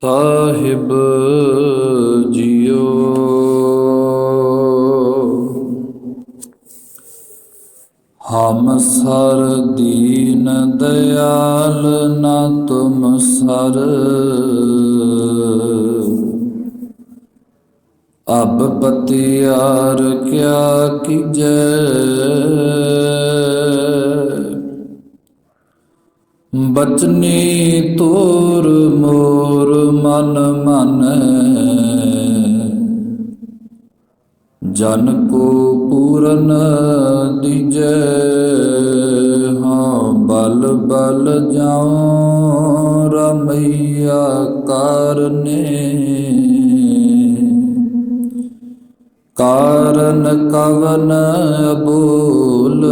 ਸਾਹਿਬ JIO. ਹਮ sir ਦੀਨ ਦਇਆਲ ਨਾ ਤੁਮ sir, ਅਬ ਪਤਿਆਰ ਕਿਆ ਕੀਜੈ। ਬਚਨੀ ਤੋਰ ਮੋਰ ਮਨ ਮਾਨੈ, ਜਨ ਕੋ ਪੂਰਨ ਦੀਜੈ। ਹਾਂ ਬਲ ਬਲ ਜਾਉ ਰਮਈਆ ਕਾਰਨੇ, ਕਾਰਨ ਕਵਨ ਅਬੋਲ।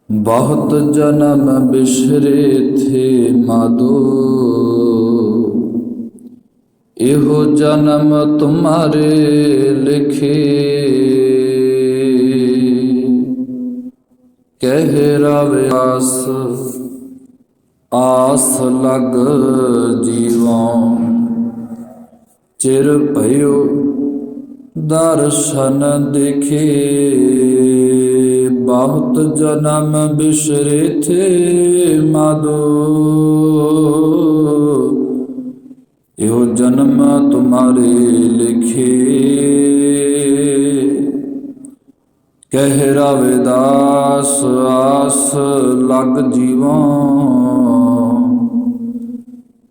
ਬਹੁਤ ਜਨਮ ਬਿਸਰੇ ਥੇ ਮਾਧੋ, ਇਹੋ ਜਨਮ ਤੁਮਾਰੇ ਲਿਖੇ। ਕਹਿ ਰਵਿਆਸ ਆਸ ਲਗ ਜੀਵੋਂ, ਚਿਰ ਭਇਓ ਦਰਸ਼ਨ ਦੇਖੇ। ਬਹੁਤ ਜਨਮ ਬਿਸਰੇ ਥੇ ਮਾਧੋ, ਇਹੋ ਜਨਮ ਤੁਮਾਰੇ ਲਿਖੇ। ਕਹਿ ਰਵਿਦਾਸ ਆਸ ਲਗ ਜੀਵੋਂ,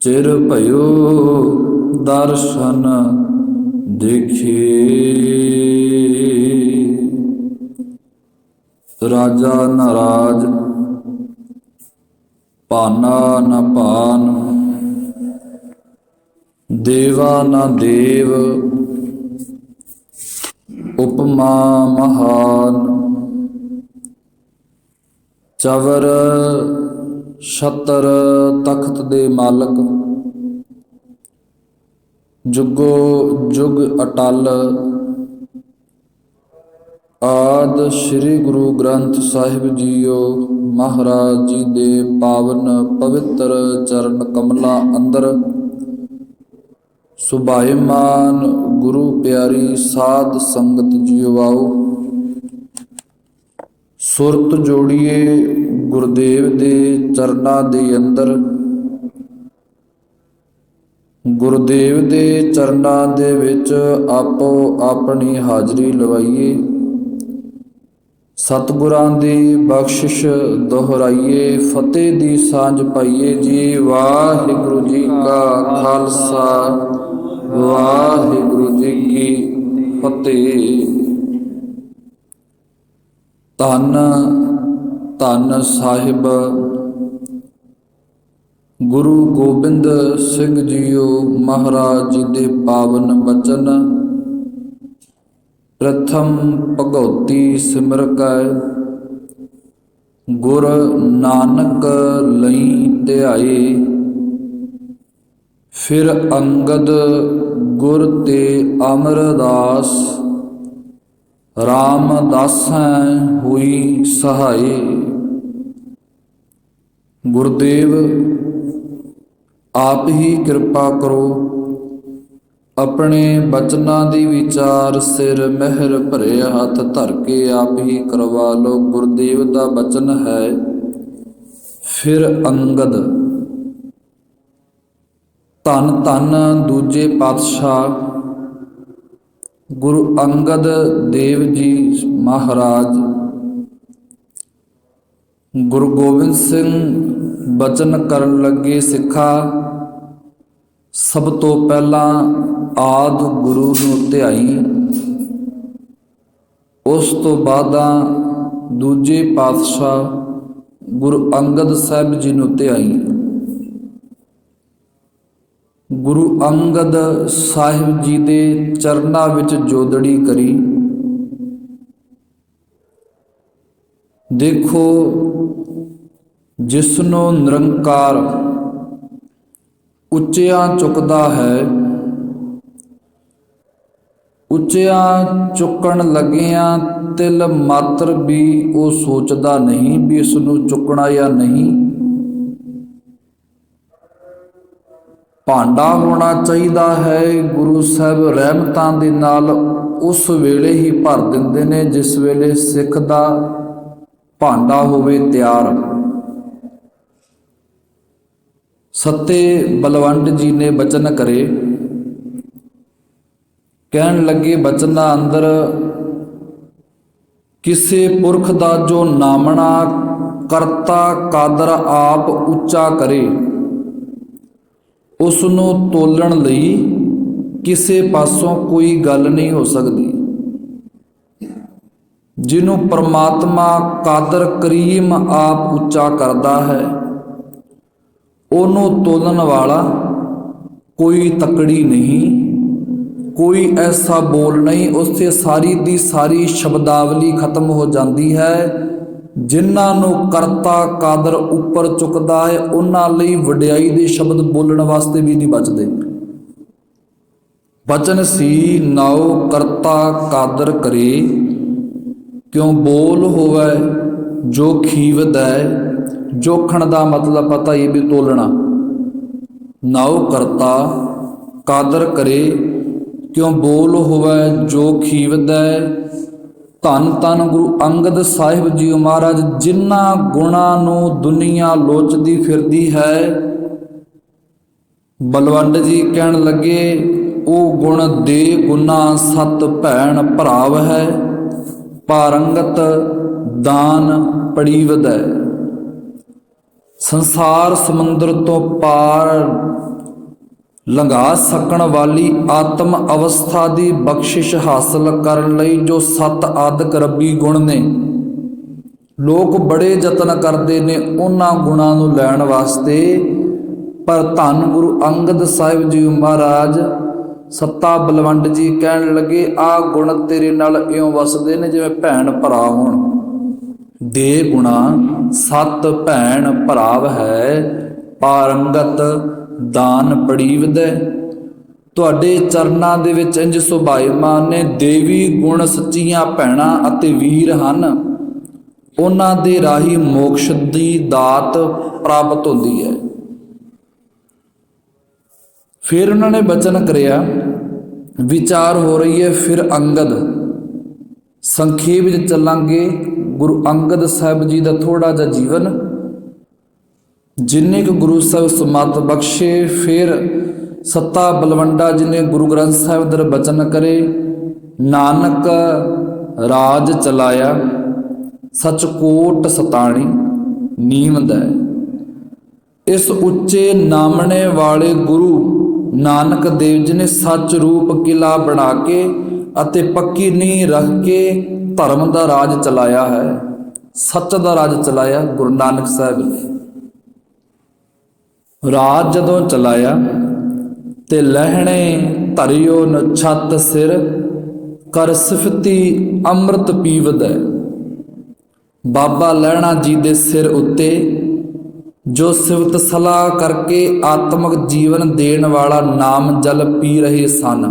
ਚਿਰ ਭਇਓ ਦਰਸ਼ਨ ਦੇਖੇ। ਰਾਜਾ ਨ ਰਾਜ ਭਾਨਾ ਨ ਭਾਨ, ਦੇਵਾ ਨ ਦੇਵ ਉਪਮਾ ਮਹਾਨ। ਚਵਰ ਛਤਰ ਤਖਤ ਦੇ ਮਾਲਕ, ਜੁਗੋ ਜੁਗ ਅਟਲ। ਆਦਿ ਸ੍ਰੀ ਗੁਰੂ ਗ੍ਰੰਥ ਸਾਹਿਬ ਜੀਓ ਮਹਾਰਾਜ ਜੀ ਦੇ ਪਾਵਨ ਪਵਿੱਤਰ ਚਰਨ ਕਮਲਾਂ ਅੰਦਰ ਸੁਭਾਇਮਾਨ ਗੁਰੂ ਪਿਆਰੀ ਸਾਧ ਸੰਗਤ ਜੀਓ ਆਓ। ਸੁਰਤ ਜੋੜੀਏ ਗੁਰਦੇਵ ਦੇ ਚਰਨਾਂ ਦੇ ਅੰਦਰ। ਗੁਰਦੇਵ ਦੇ ਚਰਨਾਂ ਦੇ ਵਿੱਚ ਆਪੋ ਆਪਣੀ ਹਾਜ਼ਰੀ ਲਵਾਈਏ। ਸਤਿਗੁਰਾਂ ਦੀ ਬਖਸ਼ਿਸ਼ ਦੁਹਰਾਈਏ, ਫਤਿਹ ਦੀ ਸਾਂਝ ਪਾਈਏ ਜੀ। ਵਾਹਿਗੁਰੂ ਜੀ ਕਾ ਖਾਲਸਾ, ਵਾਹਿਗੁਰੂ ਜੀ ਕੀ ਫਤਿਹ। ਧੰਨ ਧੰਨ ਸਾਹਿਬ ਗੁਰੂ ਗੋਬਿੰਦ ਸਿੰਘ ਜੀਓ ਮਹਾਰਾਜ ਜੀ ਦੇ ਪਾਵਨ ਬਚਨ। ਪ੍ਰਥਮ ਭਗਉਤੀ ਸਿਮਰ ਕੈ, ਗੁਰ ਨਾਨਕ ਲਈ ਧਿਆਏ। ਫਿਰ ਅੰਗਦ ਗੁਰ ਤੇ ਅਮਰਦਾਸ, ਰਾਮਦਾਸੈ ਹੋਈ ਸਹਾਏ। ਗੁਰਦੇਵ ਆਪ ਹੀ ਕਿਰਪਾ ਕਰੋ, ਆਪਣੇ ਬਚਨਾਂ ਦੀ ਵਿਚਾਰ ਸਿਰ ਮਹਿਰ ਭਰੇ ਹੱਥ ਧਰ ਕੇ ਆਪ ਹੀ ਕਰਵਾ ਲੋ। ਗੁਰਦੇਵ ਦਾ ਬਚਨ ਹੈ, ਫਿਰ ਅੰਗਦ। ਧੰਨ ਧੰਨ ਦੂਜੇ ਪਾਤਸ਼ਾਹ ਗੁਰੂ ਅੰਗਦ ਦੇਵ ਜੀ ਮਹਾਰਾਜ। ਗੁਰੂ ਗੋਬਿੰਦ ਸਿੰਘ ਬਚਨ ਕਰਨ ਲੱਗੇ ਸਿੱਖਾ, ਸਭ ਤੋਂ ਪਹਿਲਾਂ ਆਦਿ ਗੁਰੂ ਨੂੰ ਧਿਆਈ। ਉਸ ਤੋਂ ਬਾਅਦਾਂ ਦੂਜੇ ਪਾਤਸ਼ਾਹ ਗੁਰੂ ਅੰਗਦ ਸਾਹਿਬ ਜੀ ਨੂੰ ਧਿਆਈ। ਗੁਰੂ ਅੰਗਦ ਸਾਹਿਬ ਜੀ ਦੇ ਚਰਨਾਂ ਵਿੱਚ ਜੋਦੜੀ ਕਰੀ। ਦੇਖੋ, ਜਿਸਨੂੰ ਨਿਰੰਕਾਰ ਉੱਚਿਆਂ ਚੁੱਕਦਾ ਹੈ, ਉੱਚਿਆਂ ਚੁੱਕਣ ਲੱਗਿਆਂ ਤਿਲ ਮਾਤਰ ਵੀ ਉਹ ਸੋਚਦਾ ਨਹੀਂ ਵੀ ਇਸ ਨੂੰ ਚੁੱਕਣਾ ਜਾਂ ਨਹੀਂ। ਭਾਂਡਾ ਹੋਣਾ ਚਾਹੀਦਾ ਹੈ। ਗੁਰੂ ਸਾਹਿਬ ਰਹਿਮਤਾਂ ਦੇ ਨਾਲ ਉਸ ਵੇਲੇ ਹੀ ਭਰ ਦਿੰਦੇ ਨੇ ਜਿਸ ਵੇਲੇ ਸਿੱਖ ਦਾ ਭਾਂਡਾ ਹੋਵੇ ਤਿਆਰ। ਸੱਤੇ ਬਲਵੰਡ ਜੀ ਨੇ ਬਚਨ ਕਰੇ, ਕਹਿਣ ਲੱਗੇ ਬਚਨਾਂ ਅੰਦਰ ਕਿਸੇ ਪੁਰਖ ਦਾ ਜੋ ਨਾਮਣਾ ਕਰਤਾ ਕਾਦਰ ਆਪ ਉੱਚਾ ਕਰੇ, ਉਸ ਨੂੰ ਤੋਲਣ ਲਈ ਕਿਸੇ ਪਾਸੋਂ ਕੋਈ ਗੱਲ ਨਹੀਂ ਹੋ ਸਕਦੀ। ਜਿਹਨੂੰ ਪਰਮਾਤਮਾ ਕਾਦਰ ਕਰੀਮ ਆਪ ਉੱਚਾ ਕਰਦਾ ਹੈ, ਉਹਨੂੰ ਤੋਲਣ ਵਾਲਾ ਕੋਈ ਤਕੜੀ ਨਹੀਂ, ਕੋਈ ਐਸਾ ਬੋਲ ਨਹੀਂ। ਉਸਤੇ ਸਾਰੀ ਦੀ ਸਾਰੀ ਸ਼ਬਦਾਵਲੀ ਖਤਮ ਹੋ ਜਾਂਦੀ ਹੈ। ਜਿਨ੍ਹਾਂ ਨੂੰ ਕਰਤਾ ਕਾਦਰ ਉੱਪਰ ਚੁੱਕਦਾ ਹੈ, ਉਹਨਾਂ ਲਈ ਵਡਿਆਈ ਦੇ ਸ਼ਬਦ ਬੋਲਣ ਵਾਸਤੇ ਵੀ ਨਹੀਂ ਬਚਦੇ। ਬਚਨ ਸੀ ਨਾਉ ਕਰਤਾ ਕਾਦਰ ਕਰੇ, ਕਿਉਂ ਬੋਲ ਹੋਵੇ ਜੋ ਖੀਵਦੈ। ਜੋਖਣ ਦਾ ਮਤਲਬ ਪਤਾ ਹੀ ਵੀ ਤੋਲਣਾ। ਨਾਉ ਕਰਤਾ ਕਾਦਰ ਕਰੇ, ਕਿਉਂ ਬੋਲ ਹੋਵੇ ਜੋ ਖੀਵਦੈ। ਧੰਨ ਧੰਨ ਗੁਰੂ ਅੰਗਦ ਸਾਹਿਬ ਜੀ ਮਹਾਰਾਜ, ਜਿਨ੍ਹਾਂ ਗੁਣਾਂ ਨੂੰ ਦੁਨੀਆ ਲੋਚਦੀ ਫਿਰਦੀ ਹੈ। ਬਲਵੰਡ ਜੀ ਕਹਿਣ ਲੱਗੇ ਉਹ ਗੁਣ ਦੇ ਗੁਨਾ ਸਤ ਭੈਣ ਭਰਾਵ ਹੈ। ਪਾਰੰਗਤ ਦਾਨ ਪੜੀਵਦੈ। ਸੰਸਾਰ ਸਮੁੰਦਰ ਤੋਂ ਪਾਰ ਲੰਘਾ ਸਕਣ ਵਾਲੀ ਆਤਮ ਅਵਸਥਾ ਦੀ ਬਖਸ਼ਿਸ਼ ਹਾਸਲ ਕਰਨ ਲਈ ਜੋ ਸੱਤ ਆਦਿਕ ਰੱਬੀ ਗੁਣ ਨੇ, ਲੋਕ ਬੜੇ ਯਤਨ ਕਰਦੇ ਨੇ ਉਹਨਾਂ ਗੁਣਾਂ ਨੂੰ ਲੈਣ ਵਾਸਤੇ। ਪਰ ਧੰਨ ਗੁਰੂ ਅੰਗਦ ਸਾਹਿਬ ਜੀ ਮਹਾਰਾਜ ਸੱਤਾ ਬਲਵੰਡ ਜੀ ਕਹਿਣ ਲੱਗੇ ਆਹ ਗੁਣ ਤੇਰੇ ਨਾਲ ਇਉਂ ਵਸਦੇ ਨੇ ਜਿਵੇਂ ਭੈਣ ਭਰਾ ਹੋਣ। ਦੇ ਗੁਣਾ ਸਤ ਭੈਣ ਭਰਾਵ ਹੈ। ਪਾਰੰਗਤ ਦਾਨ ਪੜੀਵਦੈ। ਤੁਹਾਡੇ ਚਰਨਾਂ ਦੇ ਵਿੱਚ ਇੰਜ ਸੁਭਾਈਮਾਨ ਨੇ ਦੇਵੀ ਗੁਣ ਸੱਚੀਆਂ ਭੈਣਾਂ ਅਤੇ ਵੀਰ ਹਨ। ਉਹਨਾਂ ਦੇ ਰਾਹੀਂ ਮੋਕਸ਼ ਦੀ ਦਾਤ ਪ੍ਰਾਪਤ ਹੁੰਦੀ ਹੈ। ਫਿਰ ਉਹਨਾਂ ਨੇ ਬਚਨ ਕਰਿਆ, ਵਿਚਾਰ ਹੋ ਰਹੀ ਹੈ ਫਿਰ ਅੰਗਦ। ਸੰਖੇਪ ਵਿੱਚ ਚੱਲਾਂਗੇ ਗੁਰੂ ਅੰਗਦ ਸਾਹਿਬ ਜੀ ਦਾ ਥੋੜਾ ਜਿਹਾ ਜੀਵਨ, ਜਿੰਨੇ ਕੁ ਗੁਰੂ ਸਾਹਿਬ ਸਮਤ ਬਖਸ਼ੇ। ਫਿਰ ਸੱਤਾ ਬਲਵੰਡਾ ਜੀ ਨੇ ਗੁਰੂ ਗ੍ਰੰਥ ਸਾਹਿਬ ਦੇ ਬਚਨ ਕਰੇ, ਨਾਨਕ ਰਾਜ ਚਲਾਇਆ ਸਚਕੋਟ ਸਤਾਣੀ ਨੀਵਦੈ। ਇਸ ਉੱਚੇ ਨਾਮਣੇ ਵਾਲੇ ਗੁਰੂ ਨਾਨਕ ਦੇਵ ਜੀ ਨੇ ਸੱਚ ਰੂਪ ਕਿਲਾ ਬਣਾ ਕੇ ਅਤੇ ਪੱਕੀ ਨੀਂਹ ਰੱਖ ਕੇ ਧਰਮ ਦਾ ਰਾਜ ਚਲਾਇਆ ਹੈ। ਸੱਚ ਦਾ ਰਾਜ ਚਲਾਇਆ ਗੁਰੂ ਨਾਨਕ ਸਾਹਿਬ ਨੇ। ਰਾਜ ਜਦੋਂ ਚਲਾਇਆ ਤੇ ਲਹਿਣੇ ਧਰਿਓ ਨ ਛੱਤ ਸਿਰ, ਕਰ ਸਿਫਤੀ ਅੰਮ੍ਰਿਤ ਪੀਵਦੈ। ਬਾਬਾ ਲਹਿਣਾ ਜੀ ਦੇ ਸਿਰ ਉੱਤੇ ਜੋ ਸਿਫਤ ਸਲਾਹ ਕਰਕੇ ਆਤਮਿਕ ਜੀਵਨ ਦੇਣ ਵਾਲਾ ਨਾਮ ਜਲ ਪੀ ਰਹੇ ਸਨ।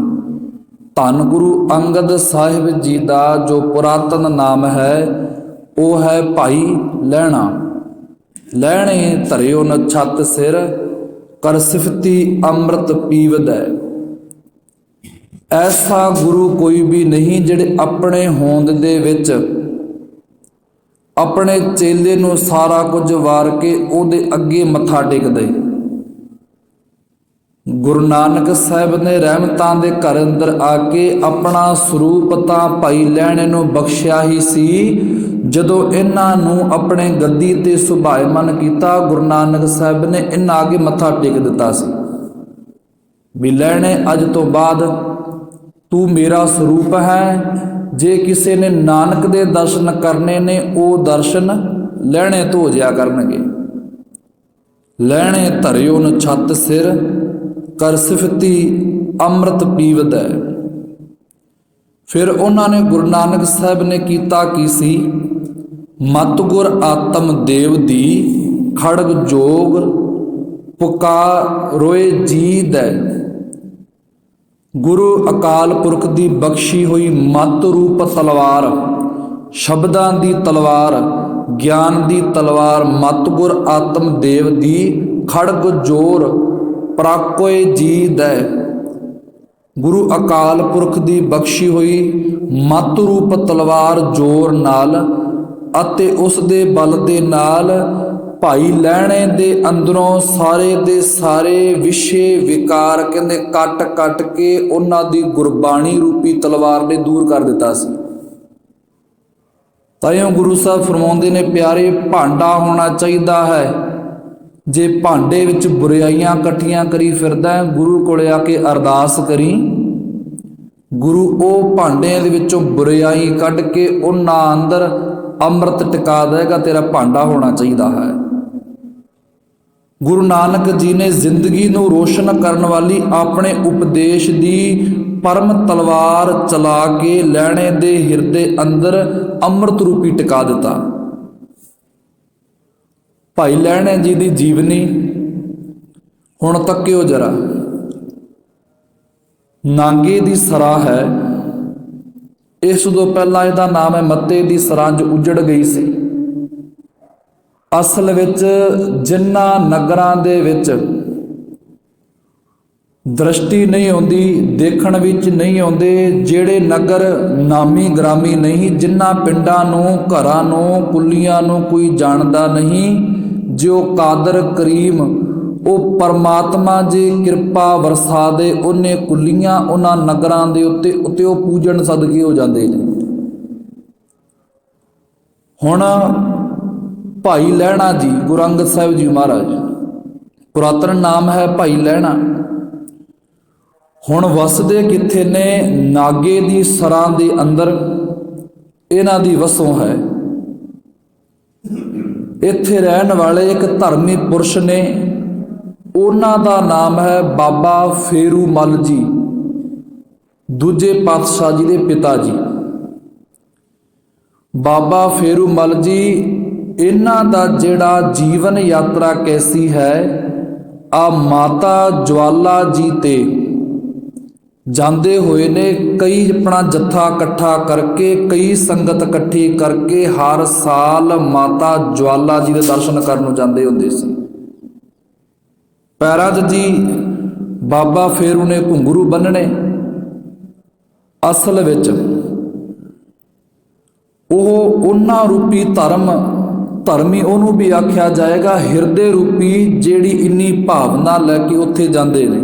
ਧੰਨ ਗੁਰੂ ਅੰਗਦ ਸਾਹਿਬ ਜੀ ਦਾ ਜੋ ਪੁਰਾਤਨ ਨਾਮ ਹੈ ਉਹ ਹੈ ਭਾਈ ਲਹਿਣਾ। ਲਹਿਣੇ ਧਰਿਓ ਨ ਛੱਤ ਸਿਰ, ਕਰ ਸਿਫਤੀ ਅੰਮ੍ਰਿਤ ਪੀਵਦੈ। ਐਸਾ ਗੁਰੂ ਕੋਈ ਵੀ ਨਹੀਂ ਜਿਹੜੇ ਆਪਣੇ ਹੋਂਦ ਦੇ ਵਿੱਚ ਆਪਣੇ ਚੇਲੇ ਨੂੰ ਸਾਰਾ ਕੁਝ ਵਾਰ ਕੇ ਉਹਦੇ ਅੱਗੇ ਮੱਥਾ ਟੇਕਦੇ। ਗੁਰੂ ਨਾਨਕ ਸਾਹਿਬ ਨੇ ਰਹਿਮਤਾਂ ਦੇ ਘਰ ਅੰਦਰ ਆ ਕੇ ਆਪਣਾ ਸਰੂਪ ਤਾਂ ਭਾਈ ਲਹਿਣੇ ਨੂੰ ਬਖਸ਼ਿਆ ਹੀ ਸੀ। ਜਦੋਂ ਇਹਨਾਂ ਨੂੰ ਆਪਣੇ ਗੱਦੀ ਤੇ ਸੁਭਾਇਮਾਨ ਕੀਤਾ, ਗੁਰੂ ਨਾਨਕ ਸਾਹਿਬ ਨੇ ਇਹਨਾਂ ਅੱਗੇ ਮੱਥਾ ਟੇਕ ਦਿੱਤਾ ਸੀ ਵੀ ਲਹਿਣੇ ਅੱਜ ਤੋਂ ਬਾਅਦ ਤੂੰ ਮੇਰਾ ਸਰੂਪ ਹੈ। ਜੇ ਕਿਸੇ ਨੇ ਨਾਨਕ ਦੇ ਦਰਸ਼ਨ ਕਰਨੇ ਨੇ ਉਹ ਦਰਸ਼ਨ ਲਹਿਣੇ ਤੋਂ ਹੋ ਜਿਆ ਕਰਨਗੇ। ਲਹਿਣੇ ਧਰਿਓ ਨ ਛੱਤ ਸਿਰ, ਕਰ ਸਿਫਤੀ ਅੰਮ੍ਰਿਤ ਪੀਵਦੈ। ਫਿਰ ਉਹਨਾਂ ਨੇ ਗੁਰੂ ਨਾਨਕ ਸਾਹਿਬ ਨੇ ਕੀਤਾ ਕੀ ਸੀ, ਮਤ ਗੁਰ ਆਤਮ ਦੇਵ ਦੀ ਖੜਗ ਜੋਗ ਪੁਕਾਰ ਰੋਏ ਜੀ ਦੈ। ਗੁਰੂ ਅਕਾਲ ਪੁਰਖ ਦੀ ਬਖਸ਼ੀ ਹੋਈ ਮਤ ਰੂਪ ਤਲਵਾਰ, ਸ਼ਬਦਾਂ ਦੀ ਤਲਵਾਰ, ਗਿਆਨ ਦੀ ਤਲਵਾਰ, ਮਤ ਗੁਰ ਆਤਮ ਦੇਵ ਦੀ ਖੜਗ ਜੋਰ ਪ੍ਰਾਕੋਏ ਜੀ ਦੈ। ਗੁਰੂ ਅਕਾਲ ਪੁਰਖ ਦੀ ਬਖਸ਼ੀ ਹੋਈ ਮੱਤ ਰੂਪ ਤਲਵਾਰ ਜ਼ੋਰ ਨਾਲ ਅਤੇ ਉਸ ਦੇ ਬਲ ਦੇ ਨਾਲ ਭਾਈ ਲਹਿਣੇ ਦੇ ਅੰਦਰੋਂ ਸਾਰੇ ਦੇ ਸਾਰੇ ਵਿਸ਼ੇ ਵਿਕਾਰ ਕਹਿੰਦੇ ਕੱਟ ਕੱਟ ਕੇ ਉਹਨਾਂ ਦੀ ਗੁਰਬਾਣੀ ਰੂਪੀ ਤਲਵਾਰ ਨੇ ਦੂਰ ਕਰ ਦਿੱਤਾ ਸੀ। ਤਾਈਓ ਗੁਰੂ ਸਾਹਿਬ ਫਰਮਾਉਂਦੇ ਨੇ, ਪਿਆਰੇ ਭਾਂਡਾ ਹੋਣਾ ਚਾਹੀਦਾ ਹੈ। ਜੇ ਭਾਂਡੇ ਵਿੱਚ ਬੁਰਾਈਆਂ ਇਕੱਠੀਆਂ ਕਰੀ ਫਿਰਦਾ, ਗੁਰੂ ਕੋਲੇ ਆ ਕੇ ਅਰਦਾਸ ਕਰੀ, ਗੁਰੂ ਉਹ ਭਾਂਡਿਆਂ ਦੇ ਵਿੱਚੋਂ ਬੁਰਾਈ ਕੱਢ ਕੇ ਉਹਨਾਂ ਅੰਦਰ ਅੰਮ੍ਰਿਤ ਟਿਕਾ ਦੇਗਾ। ਤੇਰਾ ਭਾਂਡਾ ਹੋਣਾ ਚਾਹੀਦਾ ਹੈ। ਗੁਰੂ ਨਾਨਕ ਜੀ ਨੇ ਜ਼ਿੰਦਗੀ ਨੂੰ ਰੋਸ਼ਨ ਕਰਨ ਵਾਲੀ ਆਪਣੇ ਉਪਦੇਸ਼ ਦੀ ਪਰਮ ਤਲਵਾਰ ਚਲਾ ਕੇ ਲਹਿਣੇ ਦੇ ਹਿਰਦੇ ਅੰਦਰ ਅੰਮ੍ਰਿਤ ਰੂਪੀ ਟਿਕਾ ਦਿੱਤਾ। ਭਾਈ ਲਹਿਣੇ ਜੀ ਦੀ ਜੀਵਨੀ ਹੁਣ ਤੱਕਿਓ ਜਰਾ। ਨਾਂਗੇ ਦੀ ਸਰਾਂ ਹੈ। ਇਸ ਤੋਂ ਪਹਿਲਾਂ ਇਹਦਾ ਨਾਮ ਹੈ ਮੱਤੇ ਦੀ ਸਰਾਂ, ਜੋ ਉਜੜ ਗਈ ਸੀ। ਅਸਲ ਵਿੱਚ ਜਿਨ੍ਹਾਂ ਨਗਰਾਂ ਦੇ ਵਿੱਚ ਦ੍ਰਿਸ਼ਟੀ ਨਹੀਂ ਆਉਂਦੀ, ਦੇਖਣ ਵਿੱਚ ਨਹੀਂ ਆਉਂਦੇ, ਜਿਹੜੇ ਨਗਰ ਨਾਮੀ ਗ੍ਰਾਮੀ ਨਹੀਂ, ਜਿਨ੍ਹਾਂ ਪਿੰਡਾਂ ਨੂੰ ਘਰਾਂ ਨੂੰ ਕੁੱਲੀਆਂ ਨੂੰ ਕੋਈ ਜਾਣਦਾ ਨਹੀਂ, ਜੋ ਕਾਦਰ ਕਰੀਮ ਉਹ ਪਰਮਾਤਮਾ ਜੇ ਕਿਰਪਾ ਵਰਸਾ ਦੇ ਉਹਨੇ ਕੁੱਲੀਆਂ ਉਹਨਾਂ ਨਗਰਾਂ ਦੇ ਉੱਤੇ ਉਹ ਪੂਜਣ ਸਦਕੇ ਹੋ ਜਾਂਦੇ ਨੇ। ਹੁਣ ਭਾਈ ਲਹਿਣਾ ਜੀ, ਗੁਰੂ ਅੰਗਦ ਸਾਹਿਬ ਜੀ ਮਹਾਰਾਜ, ਪੁਰਾਤਨ ਨਾਮ ਹੈ ਭਾਈ ਲਹਿਣਾ। ਹੁਣ ਵਸਦੇ ਕਿੱਥੇ ਨੇ? ਨਾਗੇ ਦੀ ਸਰਾਂ ਦੇ ਅੰਦਰ ਇਹਨਾਂ ਦੀ ਵਸੋਂ ਹੈ। ਇੱਥੇ ਰਹਿਣ ਵਾਲੇ ਇੱਕ ਧਰਮੀ ਪੁਰਸ਼ ਨੇ, ਉਹਨਾਂ ਦਾ ਨਾਮ ਹੈ ਬਾਬਾ ਫੇਰੂ ਮੱਲ ਜੀ, ਦੂਜੇ ਪਾਤਸ਼ਾਹ ਜੀ ਦੇ ਪਿਤਾ ਜੀ। ਬਾਬਾ ਫੇਰੂ ਮੱਲ ਜੀ, ਇਹਨਾਂ ਦਾ ਜਿਹੜਾ ਜੀਵਨ ਯਾਤਰਾ ਕੈਸੀ ਹੈ, ਆ ਮਾਤਾ ਜਵਾਲਾ ਜੀ ਤੇ ਜਾਂਦੇ ਹੋਏ ਨੇ। ਕਈ ਆਪਣਾ ਜੱਥਾ ਇਕੱਠਾ ਕਰਕੇ, ਕਈ ਸੰਗਤ ਇਕੱਠੀ ਕਰਕੇ ਹਰ ਸਾਲ ਮਾਤਾ ਜਵਾਲਾ ਜੀ ਦੇ ਦਰਸ਼ਨ ਕਰਨ ਨੂੰ ਜਾਂਦੇ ਹੁੰਦੇ ਸੀ। ਪੈਰਾਂ 'ਚ ਜੀ ਬਾਬਾ ਫੇਰੂ ਨੇ ਘੁੰਗਰੂ ਬੰਨਣੇ। ਅਸਲ ਵਿੱਚ ਉਹ ਉਹਨਾਂ ਰੂਪੀ ਧਰਮੀ ਉਹਨੂੰ ਵੀ ਆਖਿਆ ਜਾਏਗਾ, ਹਿਰਦੇ ਰੂਪੀ ਜਿਹੜੀ ਇੰਨੀ ਭਾਵਨਾ ਲੈ ਕੇ ਉੱਥੇ ਜਾਂਦੇ ਨੇ।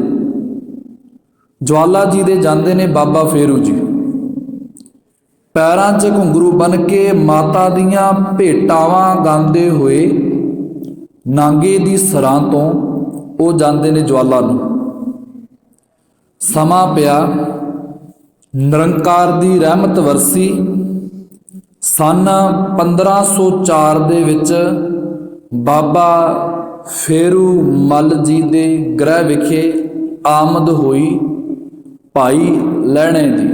ਜਵਾਲਾ ਜੀ ਦੇ ਜਾਂਦੇ ਨੇ ਬਾਬਾ ਫੇਰੂ ਜੀ, ਪੈਰਾਂ 'ਚ ਘੁੰਗਰੂ ਬੰਨ ਕੇ ਮਾਤਾ ਦੀਆਂ ਭੇਟਾਵਾਂ ਗਾਉਂਦੇ ਹੋਏ ਨਾਂਗੇ ਦੀ ਸਰਾਂ ਤੋਂ ਉਹ ਜਾਂਦੇ ਨੇ ਜਵਾਲਾ ਨੂੰ। ਸਮਾਂ ਪਿਆ, ਨਿਰੰਕਾਰ ਦੀ ਰਹਿਮਤ ਵਰਸੀ। ਸਨ 1504 ਦੇ ਵਿੱਚ ਬਾਬਾ ਫੇਰੂ ਮੱਲ ਜੀ ਦੇ ਗ੍ਰਹਿ ਵਿਖੇ ਆਮਦ ਹੋਈ। ਭਾਈ ਲਹਿਣੇ ਦੀ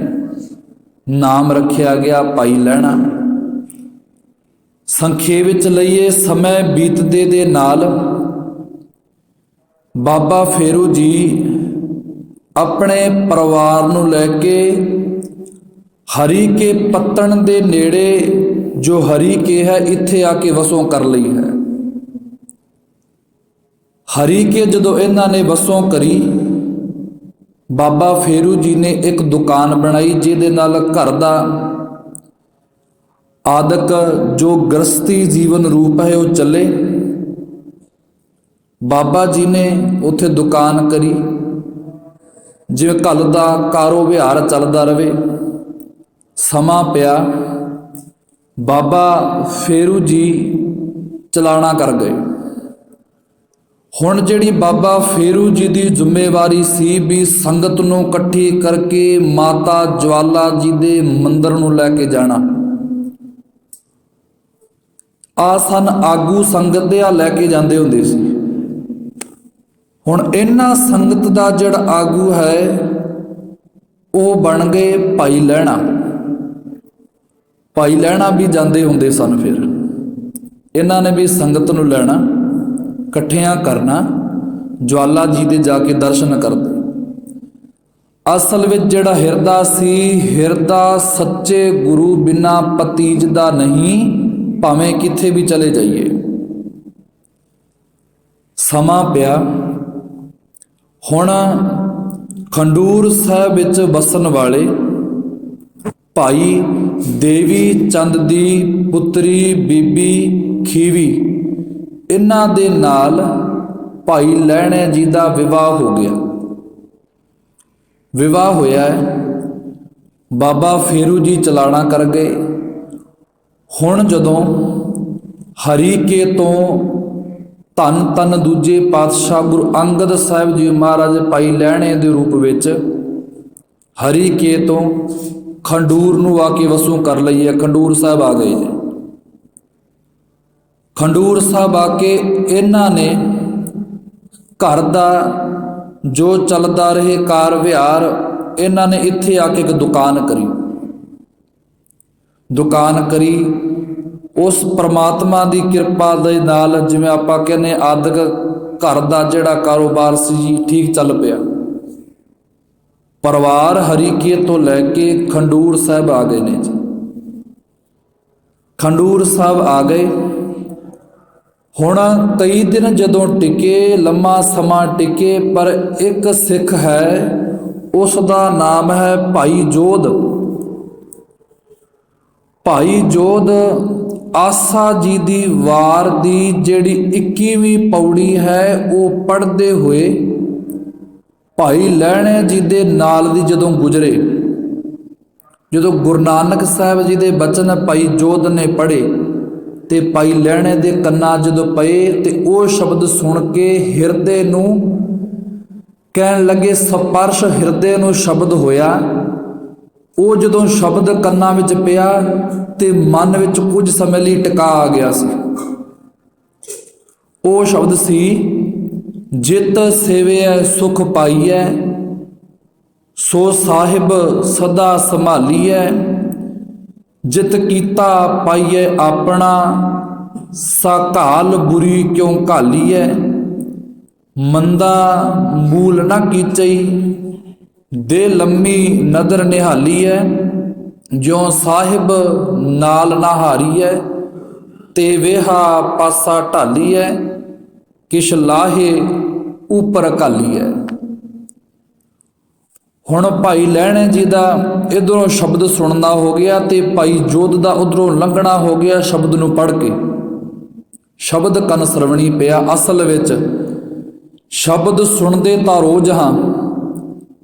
ਨਾਮ ਰੱਖਿਆ ਗਿਆ, ਭਾਈ ਲਹਿਣਾ। ਸੰਖੇਪ ਵਿੱਚ ਲਈਏ, ਸਮੇਂ ਬੀਤਦੇ ਦੇ ਨਾਲ ਬਾਬਾ ਫੇਰੂ ਜੀ ਆਪਣੇ ਪਰਿਵਾਰ ਨੂੰ ਲੈ ਕੇ ਹਰੀਕੇ ਪੱਤਣ ਦੇ ਨੇੜੇ, ਜੋ ਹਰੀਕੇ ਹੈ, ਇੱਥੇ ਆ ਕੇ ਵਸੋਂ ਕਰ ਲਈ ਹੈ। ਹਰੀਕੇ ਜਦੋਂ ਇਹਨਾਂ ਨੇ ਵਸੋਂ ਕਰੀ, ਬਾਬਾ ਫੇਰੂ ਜੀ ਨੇ ਇੱਕ ਦੁਕਾਨ ਬਣਾਈ, ਜਿਹਦੇ ਨਾਲ ਘਰ ਦਾ ਆਦਿਕ ਜੋ ਗ੍ਰਸਤੀ ਜੀਵਨ ਰੂਪ ਹੈ ਉਹ ਚੱਲੇ। ਬਾਬਾ ਜੀ ਨੇ ਉੱਥੇ ਦੁਕਾਨ ਕਰੀ, ਜਿਵੇਂ ਘਰ ਦਾ ਕਾਰੋਬਾਰ ਚੱਲਦਾ ਰਵੇ। ਸਮਾਂ ਪਿਆ, ਬਾਬਾ ਫੇਰੂ ਜੀ ਚਲਾਣਾ ਕਰ ਗਏ। ਹੁਣ ਜਿਹੜੀ ਬਾਬਾ ਫੇਰੂ ਜੀ ਦੀ ਜ਼ਿੰਮੇਵਾਰੀ ਸੀ ਵੀ ਸੰਗਤ ਨੂੰ ਇਕੱਠੀ ਕਰਕੇ ਮਾਤਾ ਜਵਾਲਾ ਜੀ ਦੇ ਮੰਦਰ ਨੂੰ ਲੈ ਕੇ ਜਾਣਾ। ਆ ਸਨ ਆਗੂ ਸੰਗਤ ਦੇ ਆ ਲੈ ਕੇ ਜਾਂਦੇ ਹੁੰਦੇ ਸੀ। ਹੁਣ ਇਹਨਾਂ ਸੰਗਤ ਦਾ ਜਿਹੜਾ ਆਗੂ ਹੈ ਉਹ ਬਣ ਗਏ ਭਾਈ ਲਹਿਣਾ। ਭਾਈ ਲਹਿਣਾ ਵੀ ਜਾਂਦੇ ਹੁੰਦੇ ਸਨ। ਫਿਰ ਇਹਨਾਂ ਨੇ ਵੀ ਸੰਗਤ ਨੂੰ ਲੈਣਾ, ਇਕੱਠਿਆਂ ਕਰਨਾ, ਜਵਾਲਾ ਜੀ ਦੇ ਜਾ ਕੇ ਦਰਸ਼ਨ ਕਰਦੇ। ਅਸਲ ਵਿੱਚ ਜਿਹੜਾ ਹਿਰਦਾ ਸੀ, ਹਿਰਦਾ ਸੱਚੇ ਗੁਰੂ ਬਿਨਾ ਪਤੀਜ ਦਾ ਨਹੀਂ, ਭਾਵੇਂ ਕਿੱਥੇ ਵੀ ਚਲੇ ਜਾਈਏ। ਸਮਾਂ ਪਿਆ, ਹੁਣ ਖੰਡੂਰ ਸਾਹਿਬ ਵਿੱਚ ਵਸਣ ਵਾਲੇ ਭਾਈ ਦੇਵੀ ਚੰਦ ਦੀ ਪੁੱਤਰੀ ਬੀਬੀ ਖੀਵੀ, ਇਹਨਾਂ ਦੇ ਨਾਲ ਭਾਈ ਲਹਿਣੇ ਜੀ ਦਾ ਵਿਵਾਹ ਹੋ ਗਿਆ। ਵਿਵਾਹ ਹੋਇਆ ਹੈ, ਬਾਬਾ ਫੇਰੂ ਜੀ ਚਲਾਣਾ ਕਰ ਗਏ। ਹੁਣ ਜਦੋਂ ਹਰੀਕੇ ਤੋਂ ਧੰਨ ਧੰਨ ਦੂਜੇ ਪਾਤਸ਼ਾਹ ਗੁਰੂ ਅੰਗਦ ਸਾਹਿਬ ਜੀ ਮਹਾਰਾਜ ਭਾਈ ਲਹਿਣੇ ਦੇ ਰੂਪ ਵਿੱਚ ਹਰੀਕੇ ਤੋਂ ਖੰਡੂਰ ਨੂੰ ਆ ਕੇ ਵਸੂ ਕਰ ਲਈ ਹੈ। ਖੰਡੂਰ ਸਾਹਿਬ ਆ ਗਏ ਨੇ। ਖੰਡੂਰ ਸਾਹਿਬ ਆ ਕੇ ਇਹਨਾਂ ਨੇ ਘਰ ਦਾ ਜੋ ਚੱਲਦਾ ਰਹੇ ਕਾਰ ਵਿਹਾਰ, ਇਹਨਾਂ ਨੇ ਇੱਥੇ ਆ ਕੇ ਇੱਕ ਦੁਕਾਨ ਕਰੀ। ਉਸ ਪ੍ਰਮਾਤਮਾ ਦੀ ਕਿਰਪਾ ਦੇ ਨਾਲ, ਜਿਵੇਂ ਆਪਾਂ ਕਹਿੰਦੇ ਆਦਿਕ ਘਰ ਦਾ ਜਿਹੜਾ ਕਾਰੋਬਾਰ ਸੀ ਜੀ ਠੀਕ ਚੱਲ ਪਿਆ। ਪਰਿਵਾਰ ਹਰੀਕੇ ਤੋਂ ਲੈ ਕੇ ਖੰਡੂਰ ਸਾਹਿਬ ਆ ਗਏ ਨੇ ਜੀ। ਖੰਡੂਰ ਸਾਹਿਬ ਆ ਗਏ। ਹੁਣ ਕਈ ਦਿਨ ਜਦੋਂ ਟਿਕੇ, ਲੰਮਾ ਸਮਾਂ ਟਿਕੇ, ਪਰ ਇੱਕ ਸਿੱਖ ਹੈ, ਉਸ ਦਾ ਨਾਮ ਹੈ ਭਾਈ ਜੋਧ। ਭਾਈ ਜੋਧ ਆਸਾ ਜੀ ਦੀ ਵਾਰ ਦੀ ਜਿਹੜੀ 21ਵੀਂ ਪੌੜੀ ਹੈ ਉਹ ਪੜ੍ਹਦੇ ਹੋਏ ਭਾਈ ਲਹਿਣੇ ਜੀ ਦੇ ਨਾਲ ਦੀ ਜਦੋਂ ਗੁਜ਼ਰੇ, ਜਦੋਂ ਗੁਰੂ ਨਾਨਕ ਸਾਹਿਬ ਜੀ ਦੇ ਬਚਨ ਭਾਈ ਜੋਧ ਨੇ ਪੜ੍ਹੇ ਤੇ ਭਾਈ ਲਹਿਣੇ ਦੇ ਕੰਨਾਂ ਜਦੋਂ ਪਏ ਤੇ ਉਹ ਸ਼ਬਦ ਸੁਣ ਕੇ ਹਿਰਦੇ ਨੂੰ ਕਹਿਣ ਲੱਗੇ, ਸਪਰਸ਼ ਹਿਰਦੇ ਨੂੰ ਸ਼ਬਦ ਹੋਇਆ। ਉਹ ਜਦੋਂ ਸ਼ਬਦ ਕੰਨਾਂ ਵਿੱਚ ਪਿਆ ਤੇ ਮਨ ਵਿੱਚ ਕੁਝ ਸਮੇਂ ਲਈ ਟਿਕਾ ਆ ਗਿਆ ਸੀ। ਉਹ ਸ਼ਬਦ ਸੀ, ਜਿਤ ਸੇਵਿਐ ਸੁਖ ਪਾਈਐ, ਸੋ ਸਾਹਿਬ ਸਦਾ ਸੰਭਾਲੀਐ, ਜਿਤ ਕੀਤਾ ਪਾਈਐ ਆਪਣਾ, ਸਾ ਘਾਲ ਬੁਰੀ ਕਿਉਂ ਘਾਲੀਐ, ਮੰਦਾ ਮੂਲ ਨਾ ਕੀਚਈ, ਦੇ ਲੰਮੀ ਨਦਰ ਨਿਹਾਲੀਐ, ਜਿਉ ਸਾਹਿਬ ਨਾਲ ਨਾ ਹਾਰੀਐ, ਤੇ ਵੇਹਾ ਪਾਸਾ ਢਾਲੀਐ, ਕਿਛ ਲਾਹੇ ਉਪਰ ਘਾਲੀਐ। ਹੁਣ ਭਾਈ ਲਹਿਣੇ ਜੀ ਦਾ ਇਧਰੋਂ ਸ਼ਬਦ ਸੁਣਨਾ ਹੋ ਗਿਆ ਤੇ ਭਾਈ ਜੋਧ ਦਾ ਉਧਰੋਂ ਲੰਘਣਾ ਹੋ ਗਿਆ। ਸ਼ਬਦ ਨੂੰ ਪੜ੍ਹ ਕੇ ਸ਼ਬਦ ਕੰਨ ਸਰਵਣੀ ਪਿਆ। ਅਸਲ ਵਿੱਚ ਸ਼ਬਦ ਸੁਣਦੇ ਤਾਂ ਰੋਜ਼ ਹਾਂ,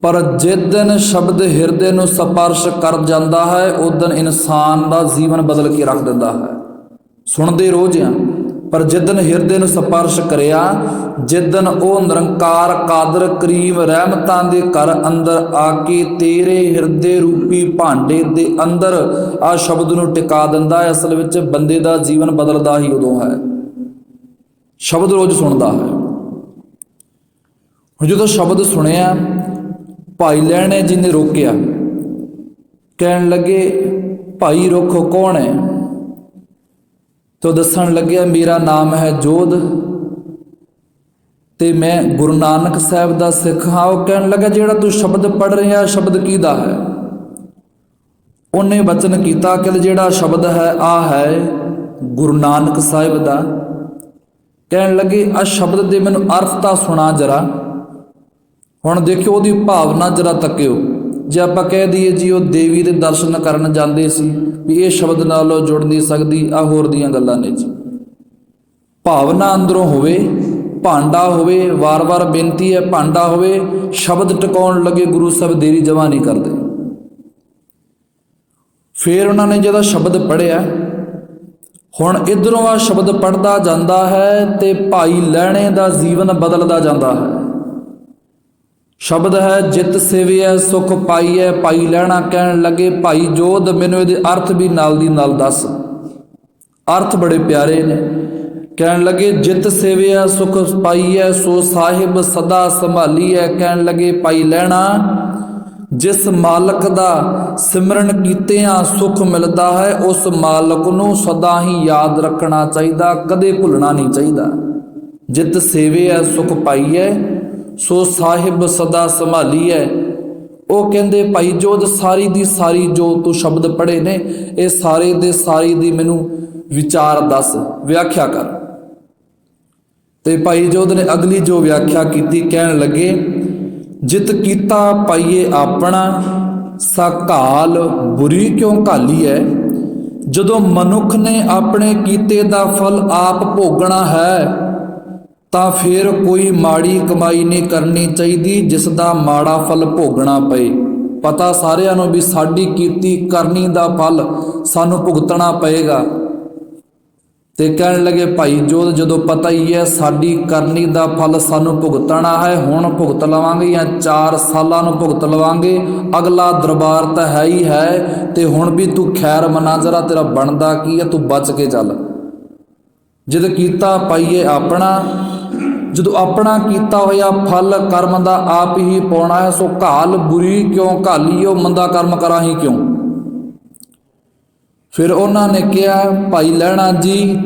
ਪਰ ਜਿਸ ਦਿਨ ਸ਼ਬਦ ਹਿਰਦੇ ਨੂੰ ਸਪਰਸ਼ ਕਰ ਜਾਂਦਾ ਹੈ ਉਸ ਦਿਨ ਇਨਸਾਨ ਦਾ ਜੀਵਨ ਬਦਲ ਕੇ ਰੱਖ ਦਿੰਦਾ ਹੈ। ਸੁਣਦੇ ਰੋਜ਼ ਹਾਂ, ਪਰ ਜਿਸ ਦਿਨ ਹਿਰਦੇ ਨੂੰ ਸਪਰਸ਼ ਕਰਿਆ, ਜਿਸ ਦਿਨ ਉਹ ਨਿਰੰਕਾਰ ਕਾਦਰ ਕਰੀਮ ਰਹਿਮਤਾਂ ਦੇ ਘਰ ਅੰਦਰ ਆ ਕੇ ਤੇਰੇ ਹਿਰਦੇ ਰੂਪੀ ਭਾਂਡੇ ਦੇ ਅੰਦਰ ਆ ਸ਼ਬਦ ਨੂੰ ਟਿਕਾ ਦਿੰਦਾ ਹੈ, ਅਸਲ ਵਿੱਚ ਬੰਦੇ ਦਾ ਜੀਵਨ ਬਦਲਦਾ ਹੀ ਉਦੋਂ ਹੈ। ਸ਼ਬਦ ਰੋਜ਼ ਸੁਣਦਾ ਹੈ। ਹੁਣ ਜਦੋਂ ਸ਼ਬਦ ਸੁਣਿਆ, ਭਾਈ ਲਹਿਣੇ ਜੀ ਨੇ ਰੋਕਿਆ। ਕਹਿਣ ਲੱਗੇ, ਭਾਈ ਰੋਕੋ ਕੌਣ ਹੈ? ਤੋ ਦੱਸਣ ਲੱਗਿਆ, ਮੇਰਾ ਨਾਮ ਹੈ ਜੋਧ ਤੇ ਮੈਂ ਗੁਰੂ ਨਾਨਕ ਸਾਹਿਬ ਦਾ ਸਿੱਖ ਹਾਂ। ਉਹ ਕਹਿਣ ਲੱਗਾ, ਜਿਹੜਾ ਤੂੰ ਸ਼ਬਦ ਪੜ੍ਹ ਰਿਹਾ ਸ਼ਬਦ ਕਿਹਦਾ ਹੈ? ਉਹਨੇ ਬਚਨ ਕੀਤਾ ਕਿ ਜਿਹੜਾ ਸ਼ਬਦ ਹੈ ਆ ਹੈ ਗੁਰੂ ਨਾਨਕ ਸਾਹਿਬ ਦਾ। ਕਹਿਣ ਲੱਗੇ, ਆ ਸ਼ਬਦ ਦੇ ਮੈਨੂੰ ਅਰਥ ਤਾਂ ਸੁਣਾ ਜਰਾ। ਹੁਣ ਦੇਖਿਓ ਉਹਦੀ ਭਾਵਨਾ ਜਰਾ ਤੱਕਿਓ। ਜੇ ਆਪਾਂ ਕਹਿ ਦਈਏ ਜੀ ਉਹ ਦੇਵੀ ਦੇ ਦਰਸ਼ਨ ਕਰਨ ਜਾਂਦੇ ਸੀ, ਵੀ ਇਹ ਸ਼ਬਦ ਨਾਲ ਉਹ ਜੁੜ ਨਹੀਂ ਸਕਦੀ, ਆ ਹੋਰ ਦੀਆਂ ਗੱਲਾਂ ਨੇ ਜੀ। ਭਾਵਨਾ ਅੰਦਰੋਂ ਹੋਵੇ, ਭਾਂਡਾ ਹੋਵੇ, ਵਾਰ-ਵਾਰ ਬੇਨਤੀ ਹੈ ਭਾਂਡਾ ਹੋਵੇ, ਸ਼ਬਦ ਟਿਕਾਉਣ ਲੱਗੇ ਗੁਰੂ ਸਾਹਿਬ ਦੇਰੀ ਜਮ੍ਹਾਂ ਨਹੀਂ ਕਰਦੇ। ਫਿਰ ਉਹਨਾਂ ਨੇ ਜਦੋਂ ਸ਼ਬਦ ਪੜ੍ਹਿਆ, ਹੁਣ ਇਧਰੋਂ ਆ ਸ਼ਬਦ ਪੜ੍ਹਦਾ ਜਾਂਦਾ ਹੈ ਤੇ ਭਾਈ ਲਹਿਣੇ ਦਾ ਜੀਵਨ ਬਦਲਦਾ ਜਾਂਦਾ ਹੈ। ਸ਼ਬਦ ਹੈ, ਜਿਤ ਸੇਵਿਐ ਸੁਖ ਪਾਈਐ। ਭਾਈ ਲਹਿਣਾ ਕਹਿਣ ਲੱਗੇ, ਭਾਈ ਜੋਧ ਮੈਨੂੰ ਇਹਦੇ ਅਰਥ ਵੀ ਨਾਲ ਦੀ ਨਾਲ ਦੱਸ। ਅਰਥ ਬੜੇ ਪਿਆਰੇ ਨੇ। ਕਹਿਣ ਲੱਗੇ, ਜਿਤ ਸੇਵਿਐ ਸੁਖ ਪਾਈਐ, ਸੋ ਸਾਹਿਬ ਸਦਾ ਸੰਭਾਲੀਐ। ਕਹਿਣ ਲੱਗੇ, ਭਾਈ ਲਹਿਣਾ, ਜਿਸ ਮਾਲਕ ਦਾ ਸਿਮਰਨ ਕੀਤਿਆਂ ਸੁਖ ਮਿਲਦਾ ਹੈ, ਉਸ ਮਾਲਕ ਨੂੰ ਸਦਾ ਹੀ ਯਾਦ ਰੱਖਣਾ ਚਾਹੀਦਾ, ਕਦੇ ਭੁੱਲਣਾ ਨਹੀਂ ਚਾਹੀਦਾ। ਜਿਤ ਸੇਵਿਐ ਸੁਖ ਪਾਈਐ, ਸੋ ਸਾਹਿਬ ਸਦਾ ਸੰਭਾਲੀਐ। ਉਹ ਕਹਿੰਦੇ, ਭਾਈ ਜੋਧ ਸਾਰੀ ਦੀ ਸਾਰੀ ਜੋ ਤੂੰ ਸ਼ਬਦ ਪੜ੍ਹੇ ਨੇ, ਇਹ ਸਾਰੇ ਦੇ ਸਾਰੀ ਦੀ ਮੈਨੂੰ ਵਿਚਾਰ ਦੱਸ, ਵਿਆਖਿਆ ਕਰ। ਤੇ ਭਾਈ ਜੋਧ ਨੇ ਅਗਲੀ ਜੋ ਵਿਆਖਿਆ ਕੀਤੀ, ਕਹਿਣ ਲੱਗੇ, ਜਿਤ ਕੀਤਾ ਪਾਈਏ ਆਪਣਾ, ਸਾ ਘਾਲ ਬੁਰੀ ਕਿਉਂ ਘਾਲੀ ਹੈ। ਜਦੋਂ ਮਨੁੱਖ ਨੇ ਆਪਣੇ ਕੀਤੇ ਦਾ ਫਲ ਆਪ ਭੋਗਣਾ ਹੈ ਤਾਂ ਫਿਰ ਕੋਈ ਮਾੜੀ ਕਮਾਈ ਨਹੀਂ ਕਰਨੀ ਚਾਹੀਦੀ ਜਿਸ ਦਾ ਮਾੜਾ ਫਲ ਭੋਗਣਾ ਪਏ। ਪਤਾ ਸਾਰਿਆਂ ਨੂੰ ਵੀ ਸਾਡੀ ਕੀਤੀ ਕਰਨੀ ਦਾ ਫਲ ਸਾਨੂੰ ਭੁਗਤਣਾ ਪਏਗਾ। ਤੇ ਕਹਿਣ ਲੱਗੇ ਭਾਈ ਜੋਧ, ਜਦੋਂ ਪਤਾ ਹੀ ਹੈ ਸਾਡੀ ਕਰਨੀ ਦਾ ਫਲ ਸਾਨੂੰ ਭੁਗਤਣਾ ਹੈ, ਹੁਣ ਭੁਗਤ ਲਵਾਂਗੇ ਜਾਂ 4 ਸਾਲਾਂ ਨੂੰ ਭੁਗਤ ਲਵਾਂਗੇ, ਅਗਲਾ ਦਰਬਾਰ ਤਾਂ ਹੈ ਹੀ ਹੈ। ਤੇ ਹੁਣ ਵੀ ਤੂੰ ਖੈਰ ਮਨਾ, ਜਰਾ ਤੇਰਾ ਬਣਦਾ ਕੀ ਹੈ, ਤੂੰ ਬਚ ਕੇ ਚੱਲ। ਜਦ ਕੀਤਾ ਪਾਈਏ ਆਪਣਾ, ਜਦੋਂ ਆਪਣਾ ਕੀਤਾ ਹੋਇਆ ਫਲ ਕਰਮ ਦਾ ਆਪ ਹੀ ਪਾਉਣਾ ਹੈ, ਸੋ ਘਾਲ ਬੁਰੀ ਕਿਉਂ ਘਾਲੀ, ਉਹ ਮੰਦਾ ਕਰਮ ਕਰਾਂ ਹੀ ਕਿਉਂ। ਫਿਰ ਉਹਨਾਂ ਨੇ ਕਿਹਾ, ਭਾਈ ਲਹਿਣਾ ਜੀ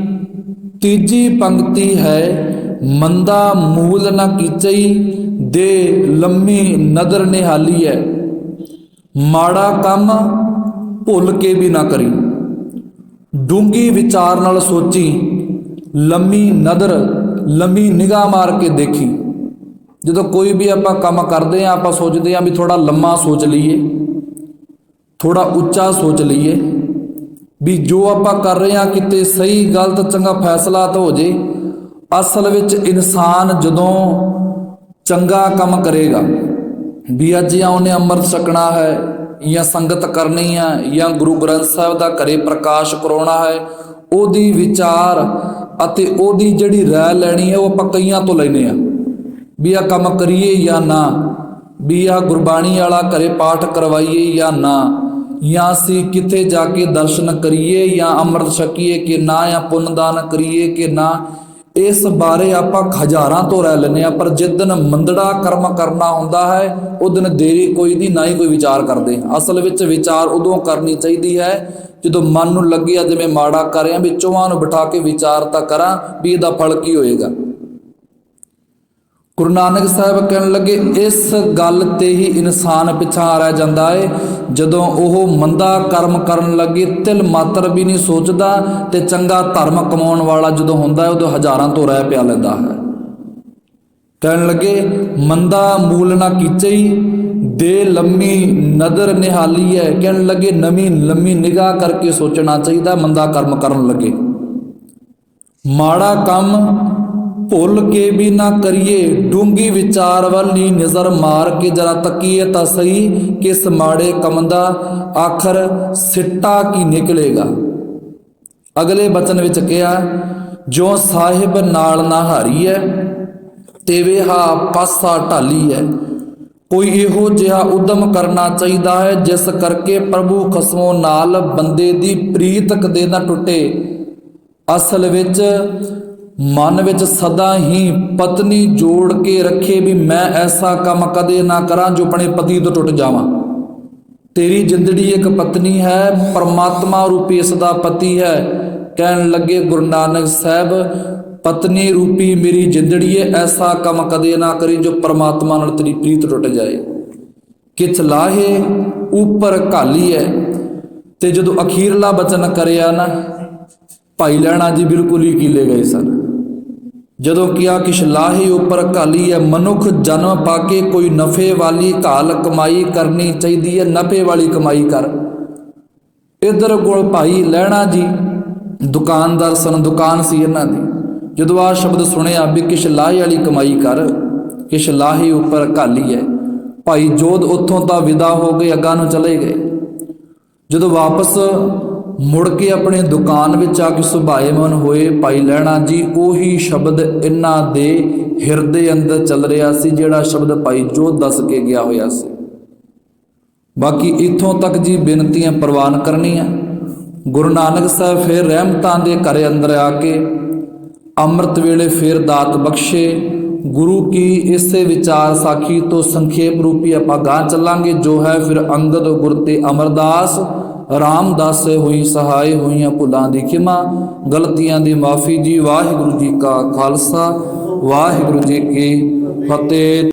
ਤੀਜੀ ਪੰਕਤੀ ਹੈ, ਮੰਦਾ ਮੂਲ ਨਾ ਕੀਚਈ, ਦੇ ਲੰਮੀ ਨਦਰ ਨਿਹਾਲੀ ਹੈ। ਮਾੜਾ ਕੰਮ ਭੁੱਲ ਕੇ ਵੀ ਨਾ ਕਰੀ, ਡੂੰਗੀ ਵਿਚਾਰ ਨਾਲ ਸੋਚੀ, ਲੰਮੀ ਨਦਰ ਲੰਮੀ ਨਿਗਾਹ ਮਾਰ ਕੇ ਦੇਖੀ। ਜਦੋਂ ਕੋਈ ਵੀ ਆਪਾਂ ਕੰਮ ਕਰਦੇ ਹਾਂ ਆਪਾਂ ਸੋਚਦੇ ਹਾਂ ਵੀ ਥੋੜਾ ਲੰਮਾ ਸੋਚ ਲਈਏ, ਥੋੜਾ ਉੱਚਾ ਸੋਚ ਲਈਏ ਵੀ ਜੋ ਆਪਾਂ ਕਰ ਰਹੇ ਹਾਂ ਕਿਤੇ ਸਹੀ ਗਲਤ ਚੰਗਾ ਫੈਸਲਾ ਤਾਂ ਹੋ ਜੇ। ਅਸਲ ਵਿੱਚ ਇਨਸਾਨ ਜਦੋਂ ਚੰਗਾ ਕੰਮ ਕਰੇਗਾ ਵੀ ਅੱਜ ਜਾਂ ਉਹਨੇ ਅੰਮ੍ਰਿਤ ਛਕਣਾ ਹੈ ਜਾਂ ਸੰਗਤ ਕਰਨੀ ਹੈ ਜਾਂ ਗੁਰੂ ਗ੍ਰੰਥ ਸਾਹਿਬ ਦਾ ਘਰੇ ਪ੍ਰਕਾਸ਼ ਕਰਾਉਣਾ ਹੈ, ਉਹਦੀ ਵਿਚਾਰ ਅਤੇ ਉਹਦੀ ਜਿਹੜੀ ਰਾਏ ਲੈਣੀ ਹੈ ਉਹ ਆਪਾਂ ਕਈਆਂ ਤੋਂ ਲੈਂਦੇ ਹਾਂ ਵੀ ਆਹ ਕੰਮ ਕਰੀਏ ਜਾਂ ਨਾ, ਵੀ ਆਹ ਗੁਰਬਾਣੀ ਵਾਲਾ ਘਰੇ ਪਾਠ ਕਰਵਾਈਏ ਜਾਂ ਨਾ, ਜਾਂ ਅਸੀਂ ਕਿੱਥੇ ਜਾ ਕੇ ਦਰਸ਼ਨ ਕਰੀਏ ਜਾਂ ਅੰਮ੍ਰਿਤ ਛਕੀਏ ਕਿ ਨਾ, ਜਾਂ ਪੁੰਨਦਾਨ ਕਰੀਏ ਕਿ ਨਾ। ਇਸ ਬਾਰੇ ਆਪਾਂ ਹਜ਼ਾਰਾਂ ਤੋਂ ਰਹਿ ਲੈਂਦੇ ਹਾਂ, ਪਰ ਜਿਸ ਦਿਨ ਮੰਦੜਾ ਕਰਮ ਕਰਨਾ ਹੁੰਦਾ ਹੈ ਉਹ ਦਿਨ ਦੇਰੀ ਕੋਈ ਨਹੀਂ, ਨਾ ਹੀ ਕੋਈ ਵਿਚਾਰ ਕਰਦੇ। ਅਸਲ ਵਿੱਚ ਵਿਚਾਰ ਉਦੋਂ ਕਰਨੀ ਚਾਹੀਦੀ ਹੈ ਜਦੋਂ ਮਨ ਨੂੰ ਲੱਗਿਆ ਜਿਵੇਂ ਮਾੜਾ ਕਰ ਰਿਹਾ, ਵੀ ਚੌਹਾਂ ਨੂੰ ਬਿਠਾ ਕੇ ਵਿਚਾਰ ਤਾਂ ਕਰਾਂ ਵੀ ਇਹਦਾ ਫਲ ਕੀ ਹੋਏਗਾ। ਗੁਰੂ ਨਾਨਕ ਸਾਹਿਬ ਕਹਿਣ ਲੱਗੇ ਇਸ ਗੱਲ ਤੇ ਹੀ ਇਨਸਾਨ ਪਿਛਾਂਹ ਰਹਿ ਜਾਂਦਾ ਹੈ ਜਦੋਂ ਉਹ ਮੰਦਾ ਕਰਮ ਕਰਨ ਲੱਗੇ ਤਿਲ ਮਾਤਰ ਵੀ ਨਹੀਂ ਸੋਚਦਾ, ਤੇ ਚੰਗਾ ਧਰਮ ਕਮਾਉਣ ਵਾਲਾ ਜਦੋਂ ਹੁੰਦਾ ਹੈ ਉਦੋਂ ਹਜ਼ਾਰਾਂ ਤੋਂ ਰਹਿ ਪਿਆ ਲੈਂਦਾ ਹੈ। ਕਹਿਣ ਲੱਗੇ ਮੰਦਾ ਮੂਲ ਨਾ ਕੀਚਈ, ਦੇ ਲੰਮੀ ਨਦਰ ਨਿਹਾਲੀ ਹੈ। ਕਹਿਣ ਲੱਗੇ ਨਵੀਂ ਲੰਮੀ ਨਿਗਾਹ ਕਰਕੇ ਸੋਚਣਾ ਚਾਹੀਦਾ ਮੰਦਾ ਕਰਮ ਕਰਨ ਲੱਗੇ। ਮਾੜਾ ਕੰਮ ਭੁੱਲ ਕੇ ਵੀ ਨਾ ਕਰੀਏ, ਡੂੰਗੀ ਵਿਚਾਰ ਵੱਲ ਹੀ ਨਜ਼ਰ ਮਾਰ ਕੇ ਜਰਾ ਤੱਕੀਏ ਤਾਂ ਸਹੀ ਕਿ ਇਸ ਮਾੜੇ ਕੰਮ ਦਾ ਆਖਰ ਸਿੱਟਾ ਕੀ ਨਿਕਲੇਗਾ। ਅਗਲੇ ਬਚਨ ਵਿੱਚ ਕਿਹਾ, ਜੋ ਸਾਹਿਬ ਨਾਲ ਨਾ ਹਾਰੀਐ ਤੇਵੇ ਹਾ ਪਾਸਾ ਢਾਲੀ ਹੈ। ਕੋਈ ਇਹੋ ਜਿਹਾ ਉਦਮ ਕਰਨਾ ਚਾਹੀਦਾ ਹੈ ਜਿਸ ਕਰਕੇ ਪ੍ਰਭੂ ਖਸਮੋਂ ਨਾਲ ਬੰਦੇ ਦੀ ਪ੍ਰੀਤ ਕਦੇ ਨਾ ਟੁੱਟੇ। ਅਸਲ ਵਿੱਚ ਮਨ ਵਿੱਚ ਸਦਾ ਹੀ ਪਤਨੀ ਜੋੜ ਕੇ ਰੱਖੇ ਵੀ ਮੈਂ ਐਸਾ ਕੰਮ ਕਦੇ ਨਾ ਕਰਾਂ ਜੋ ਆਪਣੇ ਪਤੀ ਤੋਂ ਟੁੱਟ ਜਾਵਾਂ। ਤੇਰੀ ਜ਼ਿੰਦਗੀ ਇੱਕ ਪਤਨੀ ਹੈ, ਪਰਮਾਤਮਾ ਰੂਪੀ ਇਸ ਦਾ ਪਤੀ ਹੈ। ਕਹਿਣ ਲੱਗੇ ਗੁਰੂ ਨਾਨਕ ਸਾਹਿਬ ਪਤਨੀ ਰੂਪੀ ਮੇਰੀ ਜ਼ਿੰਦੜੀ ਹੈ, ਐਸਾ ਕੰਮ ਕਦੇ ਨਾ ਕਰੀ ਜੋ ਪਰਮਾਤਮਾ ਨਾਲ ਤੇਰੀ ਪ੍ਰੀਤ ਟੁੱਟ ਜਾਏ। ਕਿਛ ਲਾਹੇ ਉੱਪਰ ਘਾਲੀ ਹੈ। ਤੇ ਜਦੋਂ ਅਖੀਰਲਾ ਬਚਨ ਕਰਿਆ ਨਾ, ਭਾਈ ਲਹਿਣਾ ਜੀ ਬਿਲਕੁਲ ਹੀ ਕੀਲੇ ਗਏ ਸਨ। ਜਦੋਂ ਕਿਹਾ ਕਿਛ ਲਾਹੇ ਉੱਪਰ ਘਾਲੀ ਹੈ, ਮਨੁੱਖ ਜਨਮ ਪਾ ਕੇ ਕੋਈ ਨਫੇ ਵਾਲੀ ਘਾਲ ਕਮਾਈ ਕਰਨੀ ਚਾਹੀਦੀ ਹੈ, ਨਫੇ ਵਾਲੀ ਕਮਾਈ ਕਰ। ਇੱਧਰ ਕੋਲ ਭਾਈ ਲਹਿਣਾ ਜੀ ਦੁਕਾਨਦਾਰ ਸਨ, ਦੁਕਾਨ ਸੀ ਇਹਨਾਂ ਦੀ। ਜਦੋਂ ਆਹ ਸ਼ਬਦ ਸੁਣਿਆ ਵੀ ਕਿਛ ਲਾਹੇ ਵਾਲੀ ਕਮਾਈ ਕਰ, ਕਿਛ ਲਾਹੇ ਉੱਪਰ ਘਾਲੀ ਹੈ, ਭਾਈ ਜੋਧ ਉੱਥੋਂ ਤਾਂ ਵਿਦਾ ਹੋ ਗਏ, ਅੱਗਾਂ ਨੂੰ ਚਲੇ ਗਏ। ਜਦੋਂ ਵਾਪਸ ਮੁੜ ਕੇ ਆਪਣੇ ਦੁਕਾਨ ਵਿੱਚ ਆ ਕੇ ਸੁਭਾਏਮਨ ਹੋਏ, ਭਾਈ ਲਹਿਣਾ ਜੀ ਉਹੀ ਸ਼ਬਦ ਇਹਨਾਂ ਦੇ ਹਿਰਦੇ ਅੰਦਰ ਚੱਲ ਰਿਹਾ ਸੀ ਜਿਹੜਾ ਸ਼ਬਦ ਭਾਈ ਜੋਧ ਦੱਸ ਕੇ ਗਿਆ ਹੋਇਆ ਸੀ। ਬਾਕੀ ਇੱਥੋਂ ਤੱਕ ਜੀ ਬੇਨਤੀਆਂ ਪ੍ਰਵਾਨ ਕਰਨੀਆਂ। ਗੁਰੂ ਨਾਨਕ ਸਾਹਿਬ ਫਿਰ ਰਹਿਮਤਾਂ ਦੇ ਘਰ ਅੰਦਰ ਆ ਕੇ ਅੰਮ੍ਰਿਤ ਵੇਲੇ ਫਿਰ ਦਾਤ ਬਖਸ਼ੇ। ਗੁਰੂ ਕੀ ਇਸੇ ਵਿਚਾਰ ਸਾਖੀ ਤੋਂ ਸੰਖੇਪ ਰੂਪੀ ਆਪਾਂ ਗਾਂ ਚੱਲਾਂਗੇ, ਜੋ ਹੈ ਫਿਰ ਅੰਗਦ ਗੁਰ ਤੇ ਅਮਰਦਾਸ ਰਾਮਦਾਸ ਹੋਈ ਸਹਾਈ, ਹੋਈਆਂ ਭੁੱਲਾਂ ਦੀ ਖਿਮਾ, ਗਲਤੀਆਂ ਦੀ ਮਾਫੀ ਜੀ। ਵਾਹਿਗੁਰੂ ਜੀ ਕਾ ਖਾਲਸਾ, ਵਾਹਿਗੁਰੂ ਜੀ ਕੀ ਫਤਿਹ।